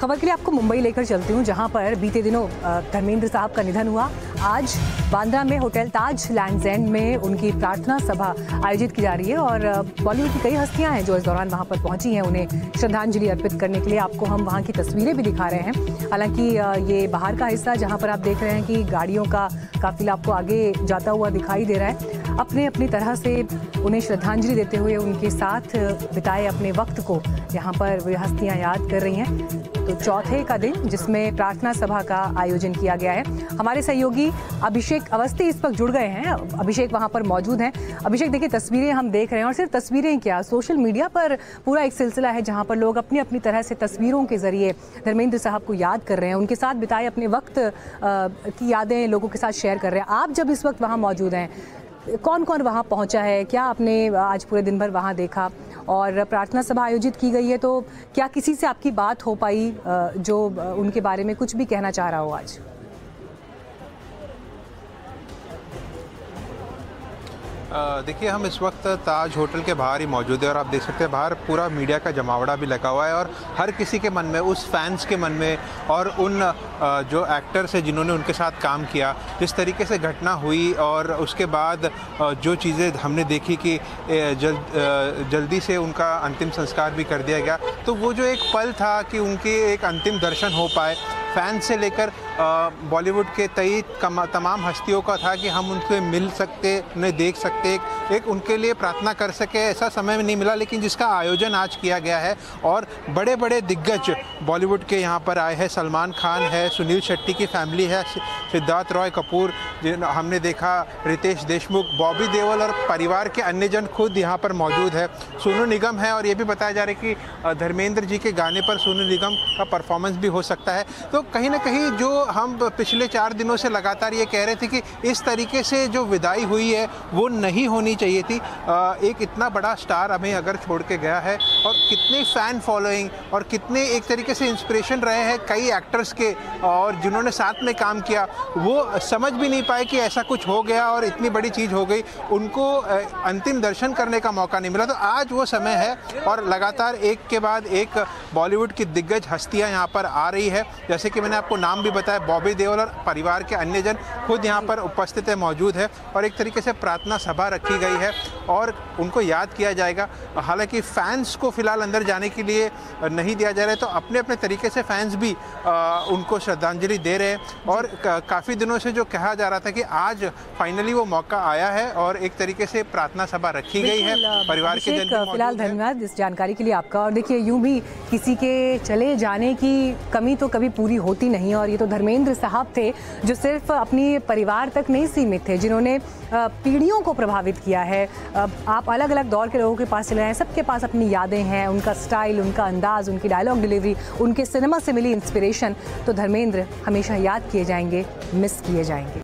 खबर के लिए आपको मुंबई लेकर चलती हूँ, जहाँ पर बीते दिनों धर्मेंद्र साहब का निधन हुआ। आज बांद्रा में होटल ताज लैंड्स एंड में उनकी प्रार्थना सभा आयोजित की जा रही है और बॉलीवुड की कई हस्तियां हैं जो इस दौरान वहां पर पहुंची हैं उन्हें श्रद्धांजलि अर्पित करने के लिए। आपको हम वहां की तस्वीरें भी दिखा रहे हैं। हालांकि ये बाहर का हिस्सा जहां पर आप देख रहे हैं कि गाड़ियों का काफिला आपको आगे जाता हुआ दिखाई दे रहा है। अपने अपनी तरह से उन्हें श्रद्धांजलि देते हुए उनके साथ बिताए अपने वक्त को यहाँ पर वे हस्तियाँ याद कर रही हैं। तो चौथे का दिन जिसमें प्रार्थना सभा का आयोजन किया गया है। हमारे सहयोगी अभिषेक अवस्थी इस वक्त जुड़ गए हैं। अभिषेक वहाँ पर मौजूद हैं। अभिषेक, देखिए तस्वीरें हम देख रहे हैं और सिर्फ तस्वीरें क्या, सोशल मीडिया पर पूरा एक सिलसिला है जहाँ पर लोग अपनी अपनी तरह से तस्वीरों के जरिए धर्मेंद्र साहब को याद कर रहे हैं, उनके साथ बिताए अपने वक्त की यादें लोगों के साथ शेयर कर रहे हैं। आप जब इस वक्त वहाँ मौजूद हैं, कौन कौन वहाँ पहुँचा है, क्या आपने आज पूरे दिन भर वहाँ देखा? और प्रार्थना सभा आयोजित की गई है तो क्या किसी से आपकी बात हो पाई जो उनके बारे में कुछ भी कहना चाह रहा हो आज? देखिए, हम इस वक्त ताज होटल के बाहर ही मौजूद है और आप देख सकते हैं बाहर पूरा मीडिया का जमावड़ा भी लगा हुआ है और हर किसी के मन में, उस फैंस के मन में और उन जो एक्टर्स हैं जिन्होंने उनके साथ काम किया, जिस तरीके से घटना हुई और उसके बाद जो चीज़ें हमने देखी कि जल्दी से उनका अंतिम संस्कार भी कर दिया गया, तो वो जो एक पल था कि उनके एक अंतिम दर्शन हो पाए, फैंस से लेकर बॉलीवुड के कई तमाम हस्तियों का था कि हम उनसे मिल सकते, उन्हें देख सकते, एक उनके लिए प्रार्थना कर सके। ऐसा समय में नहीं मिला, लेकिन जिसका आयोजन आज किया गया है और बड़े बड़े दिग्गज बॉलीवुड के यहाँ पर आए हैं। सलमान खान है, सुनील शेट्टी की फैमिली है, सिद्धार्थ रॉय कपूर, हमने देखा रितेश देशमुख, बॉबी देओल और परिवार के अन्य जन खुद यहाँ पर मौजूद है। सोनू निगम है और ये भी बताया जा रहा है कि धर्मेंद्र जी के गाने पर सोनू निगम का परफॉर्मेंस भी हो सकता है। तो कहीं ना कहीं जो हम पिछले 4 दिनों से लगातार ये कह रहे थे कि इस तरीके से जो विदाई हुई है वो नहीं होनी चाहिए थी। एक इतना बड़ा स्टार हमें अगर छोड़ के गया है और कितने फ़ैन फॉलोइंग और कितने एक तरीके से इंस्पिरेशन रहे हैं कई एक्टर्स के और जिन्होंने साथ में काम किया, वो समझ भी नहीं पाए कि ऐसा कुछ हो गया और इतनी बड़ी चीज़ हो गई, उनको अंतिम दर्शन करने का मौका नहीं मिला। तो आज वो समय है और लगातार एक के बाद एक बॉलीवुड की दिग्गज हस्तियाँ यहाँ पर आ रही है। जैसे कि मैंने आपको नाम भी बताया, बॉबी देओल और परिवार के अन्य जन खुद यहाँ पर उपस्थित है, मौजूद है और एक तरीके से प्रार्थना सभा रखी गई है और उनको याद किया जाएगा। हालांकि फैंस को फिलहाल अंदर जाने के लिए नहीं दिया जा रहा है, तो अपने अपने तरीके से फैंस भी उनको श्रद्धांजलि दे रहे हैं और काफ़ी दिनों से जो कहा जा रहा था कि आज फाइनली वो मौका आया है और एक तरीके से प्रार्थना सभा रखी गई है। परिवार के जन फिलहाल धन्यवाद इस जानकारी के लिए आपका। और देखिए, यूं भी किसी के चले जाने की कमी तो कभी पूरी होती नहीं और ये तो धर्मेंद्र साहब थे जो सिर्फ अपनी परिवार तक नहीं सीमित थे, जिन्होंने पीढ़ियों को प्रभावित किया है। आप अलग अलग दौर के लोगों के पास चले हैं, सबके पास अपनी यादें हैं, उनका स्टाइल, उनका अंदाज, उनकी डायलॉग डिलीवरी, उनके सिनेमा से मिली इंस्पिरेशन। तो धर्मेंद्र हमेशा याद किए जाएंगे, मिस किए जाएंगे।